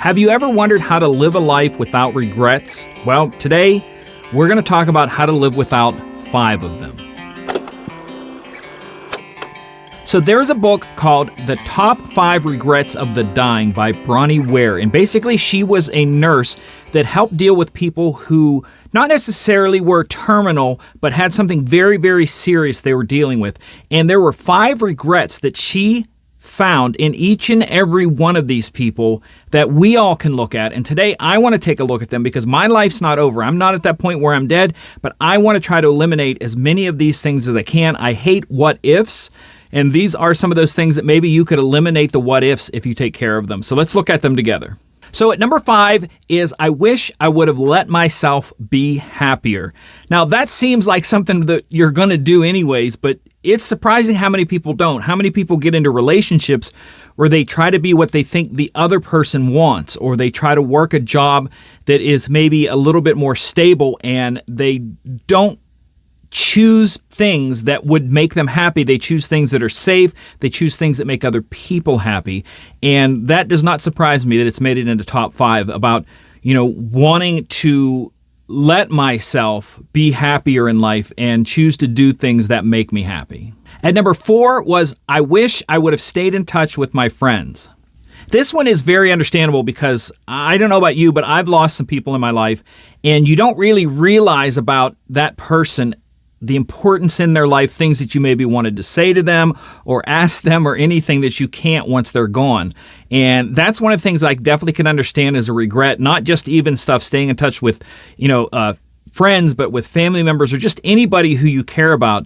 Have you ever wondered how to live a life without regrets? Well, today we're going to talk about how to live without 5 of them. So there's a book called The Top 5 Regrets of the Dying by Bronnie Ware. And basically she was a nurse that helped deal with people who not necessarily were terminal, but had something very, very serious they were dealing with. And there were 5 regrets that she found in each and every one of these people that we all can look at. And today I want to take a look at them because my life's not over. I'm not at that point where I'm dead, but I want to try to eliminate as many of these things as I can. I hate what ifs. And these are some of those things that maybe you could eliminate the what ifs if you take care of them. So let's look at them together. So at number 5 is, I wish I would have let myself be happier. Now that seems like something that you're going to do anyways, but it's surprising how many people don't. How many people get into relationships where they try to be what they think the other person wants, or they try to work a job that is maybe a little bit more stable and they don't choose things that would make them happy. They choose things that are safe. They choose things that make other people happy. And that does not surprise me that it's made it into top 5 about, wanting to let myself be happier in life and choose to do things that make me happy. At number 4 was, I wish I would have stayed in touch with my friends. This one is very understandable because I don't know about you, but I've lost some people in my life, and you don't really realize about that person the importance in their life, things that you maybe wanted to say to them or ask them, or anything that you can't once they're gone. And that's one of the things I definitely can understand as a regret, not just even stuff staying in touch with, friends, but with family members or just anybody who you care about.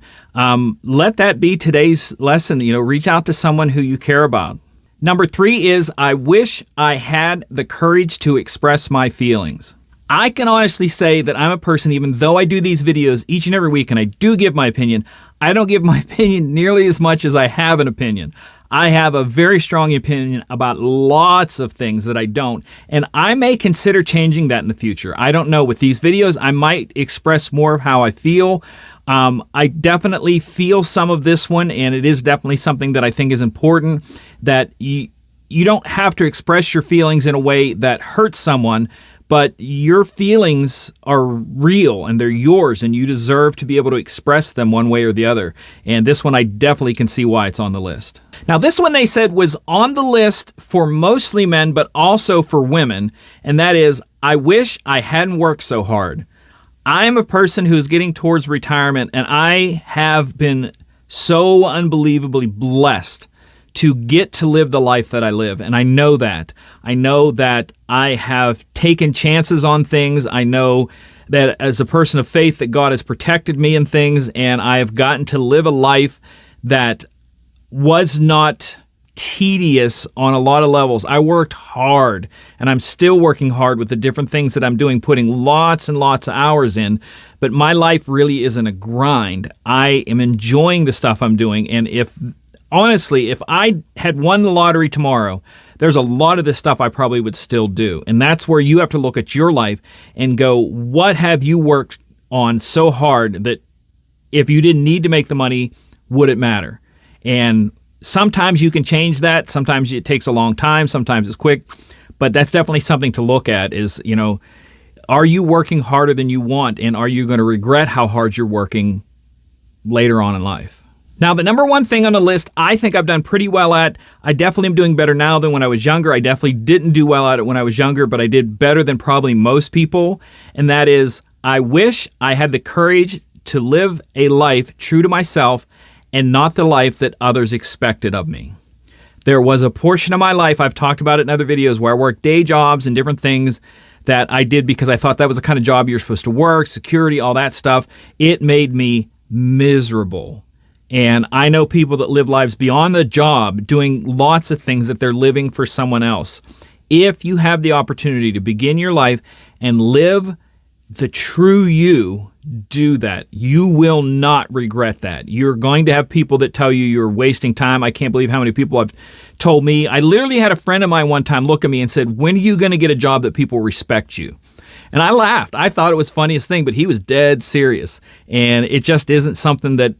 Let that be today's lesson. Reach out to someone who you care about. Number 3 is, I wish I had the courage to express my feelings. I can honestly say that I'm a person, even though I do these videos each and every week and I do give my opinion, I don't give my opinion nearly as much as I have an opinion. I have a very strong opinion about lots of things that I don't, and I may consider changing that in the future. I don't know. With these videos, I might express more of how I feel. I definitely feel some of this one, and it is definitely something that I think is important, that you don't have to express your feelings in a way that hurts someone, but your feelings are real and they're yours, and you deserve to be able to express them one way or the other. And this one, I definitely can see why it's on the list. Now, this one they said was on the list for mostly men, but also for women. And that is, I wish I hadn't worked so hard. I'm a person who's getting towards retirement, and I have been so unbelievably blessed to get to live the life that I live. And I know that. I know that I have taken chances on things. I know that as a person of faith that God has protected me in things, and I have gotten to live a life that was not tedious on a lot of levels. I worked hard, and I'm still working hard with the different things that I'm doing, putting lots and lots of hours in, but my life really isn't a grind. I am enjoying the stuff I'm doing, and honestly, if I had won the lottery tomorrow, there's a lot of this stuff I probably would still do. And that's where you have to look at your life and go, what have you worked on so hard that if you didn't need to make the money, would it matter? And sometimes you can change that. Sometimes it takes a long time. Sometimes it's quick. But that's definitely something to look at is, are you working harder than you want? And are you going to regret how hard you're working later on in life? Now, the number 1 thing on the list I think I've done pretty well at, I definitely am doing better now than when I was younger. I definitely didn't do well at it when I was younger, but I did better than probably most people. And that is, I wish I had the courage to live a life true to myself and not the life that others expected of me. There was a portion of my life, I've talked about it in other videos, where I worked day jobs and different things that I did because I thought that was the kind of job you're supposed to work, security, all that stuff. It made me miserable. And I know people that live lives beyond the job, doing lots of things that they're living for someone else. If you have the opportunity to begin your life and live the true you, do that. You will not regret that. You're going to have people that tell you you're wasting time. I can't believe how many people have told me. I literally had a friend of mine one time look at me and said, when are you going to get a job that people respect you? And I laughed. I thought it was the funniest thing, but he was dead serious. And it just isn't something that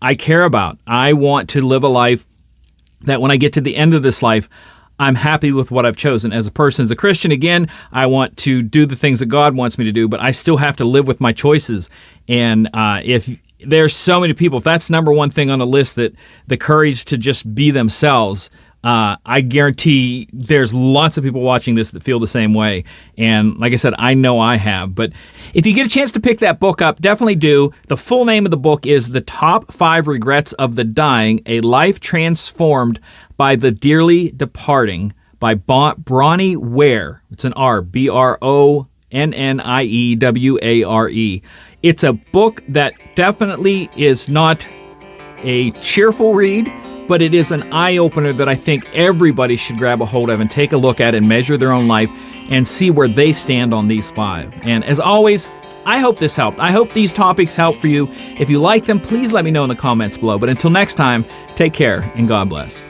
I care about. I want to live a life that when I get to the end of this life, I'm happy with what I've chosen. As a person, as a Christian, again, I want to do the things that God wants me to do, but I still have to live with my choices. And if there's so many people, if that's number one thing on the list, that the courage to just be themselves, I guarantee there's lots of people watching this that feel the same way. And like I said, I know I have. But if you get a chance to pick that book up, definitely do. The full name of the book is The Top 5 Regrets of the Dying, A Life Transformed by the Dearly Departing by Bronnie Ware. It's an R, Bronnieware. It's a book that definitely is not a cheerful read, but it is an eye-opener that I think everybody should grab a hold of and take a look at and measure their own life and see where they stand on these 5. And as always, I hope this helped. I hope these topics help for you. If you like them, please let me know in the comments below. But until next time, take care and God bless.